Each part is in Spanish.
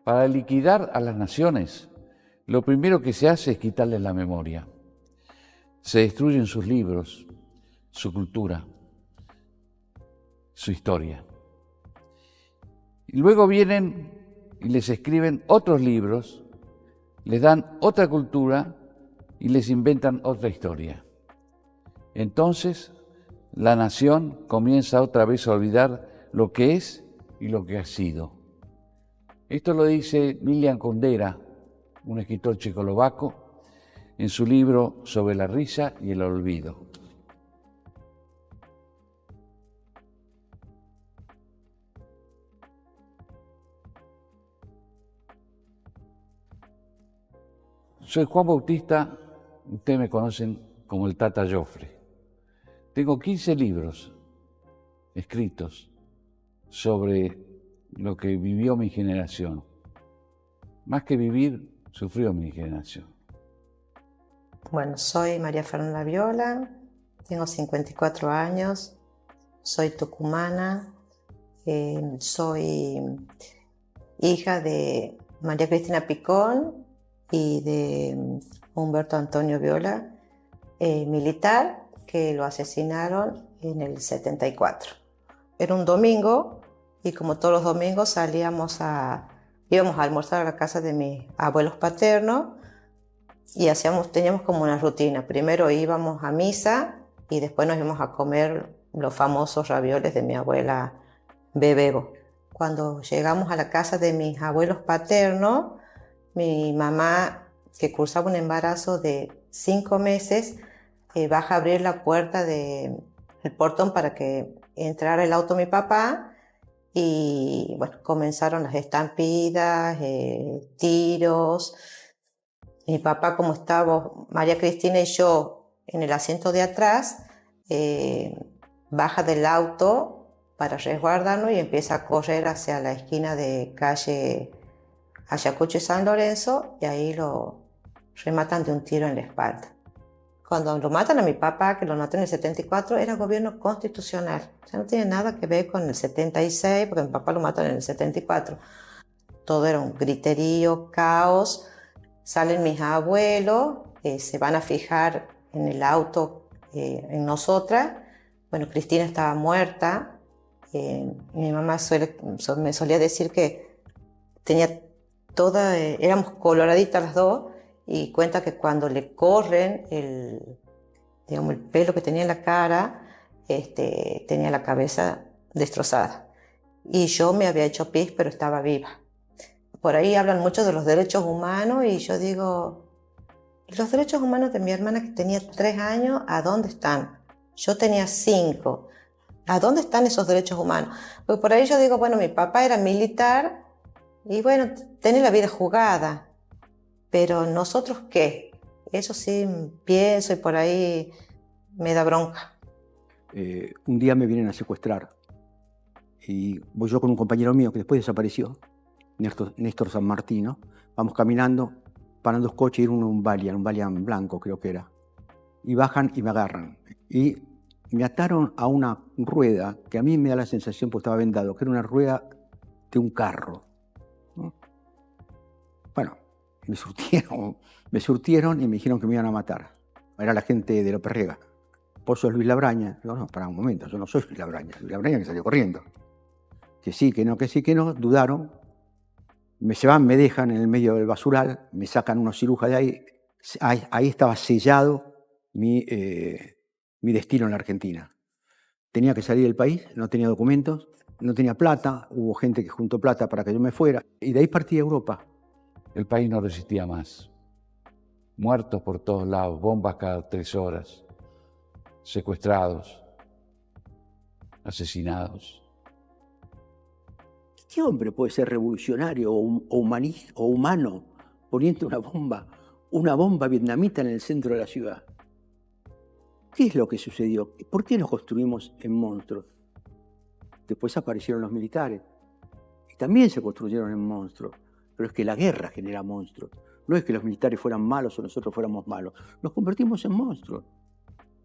Para liquidar a las naciones, lo primero que se hace es quitarles la memoria. Se destruyen sus libros, su cultura, su historia. Y luego vienen y les escriben otros libros, les dan otra cultura y les inventan otra historia. Entonces, la nación comienza otra vez a olvidar lo que es y lo que ha sido. Esto lo dice Milan Kundera, un escritor checoslovaco, en su libro Sobre la risa y el olvido. Soy Juan Bautista, ustedes me conocen como el Tata Joffre. Tengo 15 libros escritos sobre lo que vivió mi generación. Más que vivir, sufrió mi generación. Bueno, soy María Fernanda Viola, tengo 54 años, soy tucumana, soy hija de María Cristina Picón y de Humberto Antonio Viola, militar, que lo asesinaron en el 74. Era un domingo y como todos los domingos íbamos a almorzar a la casa de mis abuelos paternos y teníamos como una rutina. Primero íbamos a misa y después nos íbamos a comer los famosos ravioles de mi abuela Bebebo. Cuando llegamos a la casa de mis abuelos paternos, mi mamá, que cursaba un embarazo de 5 meses, baja a abrir la puerta del portón para que entrara el auto de mi papá y bueno, comenzaron las estampidas, tiros. Mi papá, como estábamos María Cristina y yo en el asiento de atrás, baja del auto para resguardarnos y empieza a correr hacia la esquina de calle Ayacucho y San Lorenzo y ahí lo rematan de un tiro en la espalda. Cuando lo matan a mi papá, que lo mató en el 74, era gobierno constitucional. O sea, no tiene nada que ver con el 76, porque mi papá lo matan en el 74. Todo era un griterío, caos. Salen mis abuelos, se van a fijar en el auto, en nosotras. Bueno, Cristina estaba muerta. Mi mamá me solía decir que tenía éramos coloraditas las dos, y cuenta que cuando le corren el pelo que tenía en la cara, tenía la cabeza destrozada. Y yo me había hecho pis, pero estaba viva. Por ahí hablan mucho de los derechos humanos y yo digo, los derechos humanos de mi hermana, que tenía 3 años, ¿a dónde están? Yo tenía 5. ¿A dónde están esos derechos humanos? Porque por ahí yo digo, bueno, mi papá era militar y bueno, tenía la vida jugada. Pero ¿nosotros qué? Eso sí pienso y por ahí me da bronca. Un día me vienen a secuestrar y voy yo con un compañero mío que después desapareció, Néstor San Martino. Vamos caminando, paran 2 coches y un Valiant blanco creo que era. Y bajan y me agarran. Y me ataron a una rueda que a mí me da la sensación, porque estaba vendado, que era una rueda de un carro. Bueno, me surtieron y me dijeron que me iban a matar. Era la gente de López Rega. ¿Vos sos Luis Labraña? Digo, no, pará un momento, yo no soy Luis Labraña que salió corriendo. Que sí, que no, dudaron. Me dejan en el medio del basural, me sacan unos cirujas de ahí. Ahí estaba sellado mi destino en la Argentina. Tenía que salir del país, no tenía documentos, no tenía plata, hubo gente que juntó plata para que yo me fuera. Y de ahí partí a Europa. El país no resistía más. Muertos por todos lados, bombas cada 3 horas, secuestrados, asesinados. ¿Qué hombre puede ser revolucionario o humano poniendo una bomba vietnamita en el centro de la ciudad? ¿Qué es lo que sucedió? ¿Por qué nos construimos en monstruos? Después aparecieron los militares y también se construyeron en monstruos. Pero es que la guerra genera monstruos. No es que los militares fueran malos o nosotros fuéramos malos. Nos convertimos en monstruos.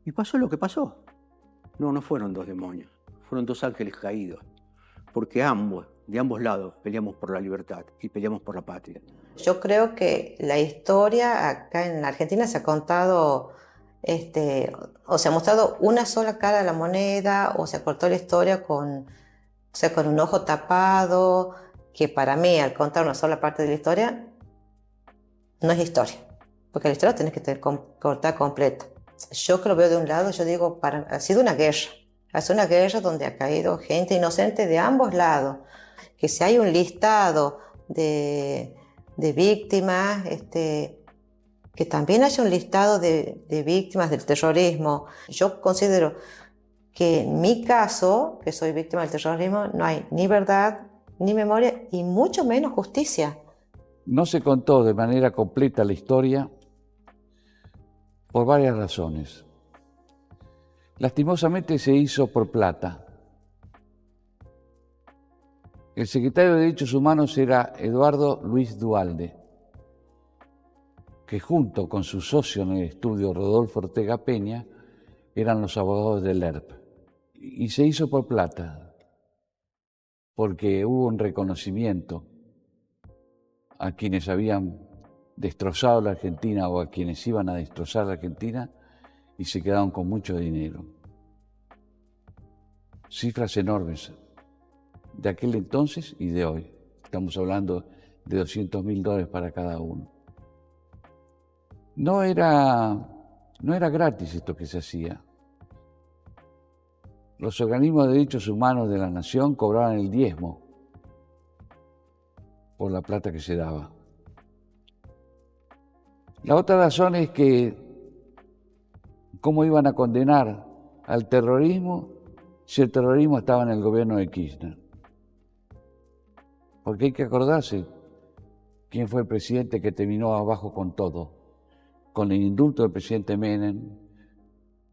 Y pasó lo que pasó. No fueron 2 demonios. Fueron 2 ángeles caídos. Porque ambos de ambos lados peleamos por la libertad y peleamos por la patria. Yo creo que la historia acá en la Argentina se ha contado, o se ha mostrado una sola cara de la moneda, o se cortó la historia con un ojo tapado, que para mí, al contar una sola parte de la historia, no es historia, porque la historia tenés que cortar completa. Yo que lo veo de un lado, yo digo, ha sido una guerra donde ha caído gente inocente de ambos lados, que si hay un listado de víctimas, que también haya un listado de víctimas del terrorismo. Yo considero que en mi caso, que soy víctima del terrorismo, no hay ni verdad, ni memoria y mucho menos justicia. No se contó de manera completa la historia por varias razones. Lastimosamente se hizo por plata. El secretario de Derechos Humanos era Eduardo Luis Duhalde, que junto con su socio en el estudio Rodolfo Ortega Peña eran los abogados del ERP. Y se hizo por plata, porque hubo un reconocimiento a quienes habían destrozado la Argentina o a quienes iban a destrozar la Argentina y se quedaron con mucho dinero. Cifras enormes de aquel entonces y de hoy. Estamos hablando de $200.000 para cada uno. No era gratis esto que se hacía. Los organismos de derechos humanos de la nación cobraban el diezmo por la plata que se daba. La otra razón es que cómo iban a condenar al terrorismo si el terrorismo estaba en el gobierno de Kirchner. Porque hay que acordarse quién fue el presidente que terminó abajo con todo, con el indulto del presidente Menem,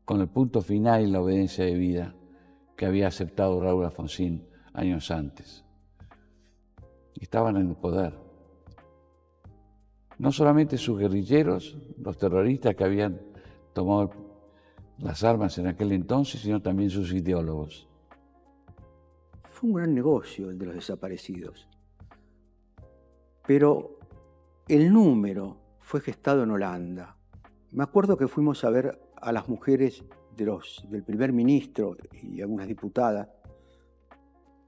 con el punto final y la obediencia de vida que había aceptado Raúl Alfonsín años antes. Estaban en el poder. No solamente sus guerrilleros, los terroristas que habían tomado las armas en aquel entonces, sino también sus ideólogos. Fue un gran negocio el de los desaparecidos. Pero el número fue gestado en Holanda. Me acuerdo que fuimos a ver a las mujeres del primer ministro y algunas diputadas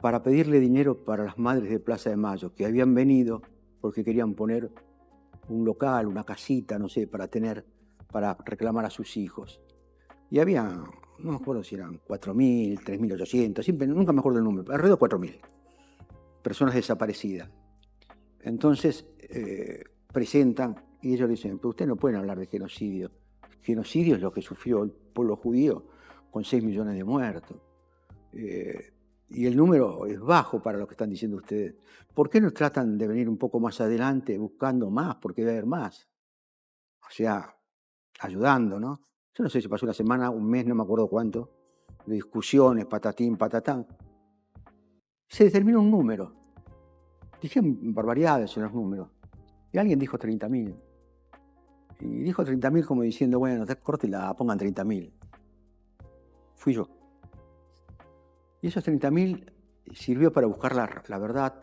para pedirle dinero para las madres de Plaza de Mayo, que habían venido porque querían poner un local, una casita, no sé, para reclamar a sus hijos. Y había, no me acuerdo si eran 4.000, 3.800, siempre, nunca me acuerdo el número, alrededor de 4.000 personas desaparecidas. Entonces presentan y ellos dicen, pero ustedes no pueden hablar de genocidio. Genocidio es lo que sufrió el pueblo judío con 6 millones de muertos. Y el número es bajo para lo que están diciendo ustedes. ¿Por qué no tratan de venir un poco más adelante buscando más? Porque debe haber más. O sea, ayudando, ¿no? Yo no sé si pasó una semana, un mes, no me acuerdo cuánto, de discusiones, patatín, patatán. Se determinó un número. Dijeron barbaridades en los números. Y alguien dijo 30.000. Y dijo 30.000 como diciendo, bueno, córtela, pongan 30.000. Fui yo. Y esos 30.000 sirvió para buscar la verdad.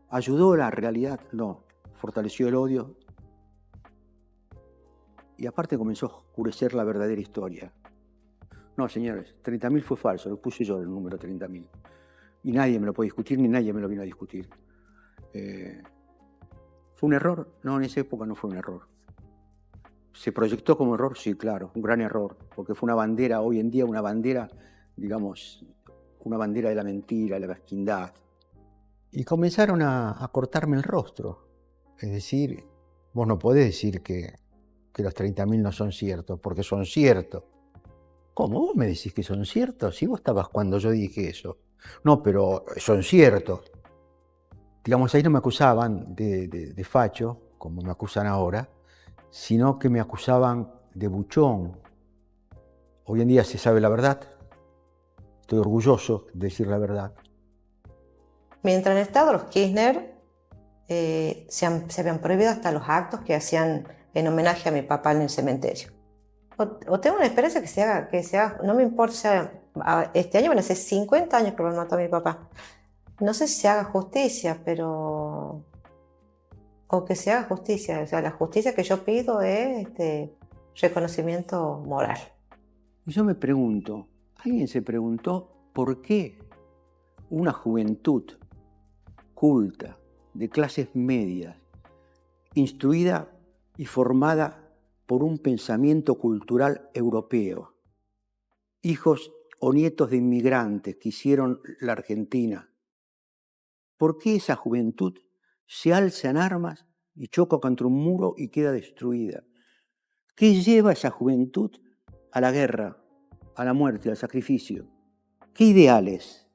¿Ayudó la realidad? No. Fortaleció el odio. Y aparte comenzó a oscurecer la verdadera historia. No, señores, 30.000 fue falso. Lo puse yo el número 30.000. Y nadie me lo puede discutir, ni nadie me lo vino a discutir. ¿Fue un error? No, en esa época no fue un error. ¿Se proyectó como error? Sí, claro, un gran error. Porque fue una bandera, hoy en día una bandera, digamos, una bandera de la mentira, de la mezquindad. Y comenzaron a cortarme el rostro. Es decir, vos no podés decir que los 30.000 no son ciertos, porque son ciertos. ¿Cómo? ¿Vos me decís que son ciertos? Si vos estabas cuando yo dije eso. No, pero son ciertos. Digamos, ahí no me acusaban de facho, como me acusan ahora, sino que me acusaban de buchón. Hoy en día se sabe la verdad. Estoy orgulloso de decir la verdad. Mientras han estado los Kirchner, se habían prohibido hasta los actos que hacían en homenaje a mi papá en el cementerio. O tengo una esperanza que se haga, no me importa, este año van a ser 50 años que lo han matado a mi papá. No sé si se haga justicia, pero... O que se haga justicia. O sea, la justicia que yo pido es reconocimiento moral. Y yo me pregunto, ¿alguien se preguntó por qué una juventud culta, de clases medias, instruida y formada por un pensamiento cultural europeo, hijos o nietos de inmigrantes que hicieron la Argentina, por qué esa juventud se alza en armas y choca contra un muro y queda destruida? ¿Qué lleva a esa juventud a la guerra, a la muerte, al sacrificio? ¿Qué ideales?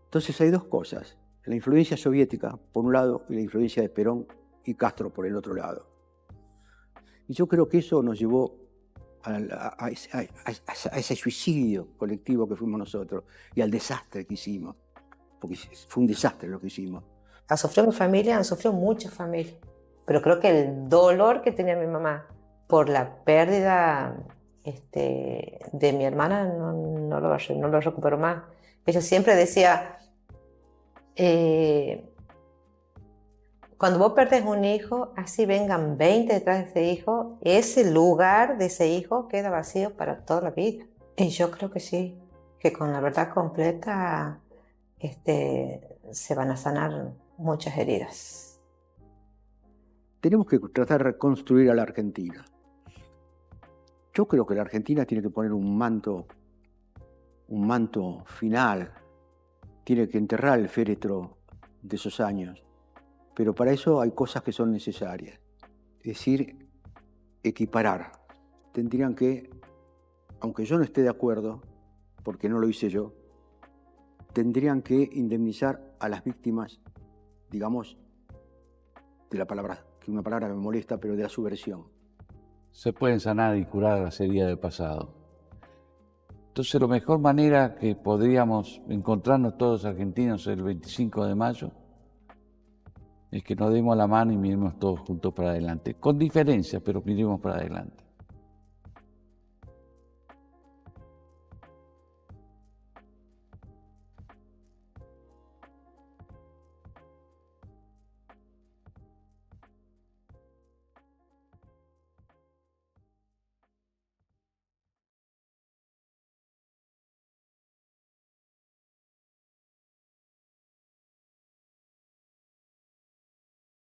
Entonces hay dos cosas, la influencia soviética por un lado y la influencia de Perón y Castro por el otro lado. Y yo creo que eso nos llevó a ese suicidio colectivo que fuimos nosotros y al desastre que hicimos, porque fue un desastre lo que hicimos. ¿Ha sufrido mi familia? Han sufrido muchas familias. Pero creo que el dolor que tenía mi mamá por la pérdida de mi hermana no lo recupero más. Ella siempre decía, cuando vos perdés un hijo, así vengan 20 detrás de ese hijo, ese lugar de ese hijo queda vacío para toda la vida. Y yo creo que sí, que con la verdad completa se van a sanar muchas heridas. Tenemos que tratar de reconstruir a la Argentina. Yo creo que la Argentina tiene que poner un manto final, tiene que enterrar el féretro de esos años, pero para eso hay cosas que son necesarias, es decir, equiparar. Tendrían que, aunque yo no esté de acuerdo, porque no lo hice yo, tendrían que indemnizar a las víctimas, digamos, de la palabra, que es una palabra que me molesta, pero de la subversión. Se pueden sanar y curar las heridas del pasado. Entonces, la mejor manera que podríamos encontrarnos todos argentinos el 25 de mayo es que nos demos la mano y miremos todos juntos para adelante. Con diferencia, pero miremos para adelante.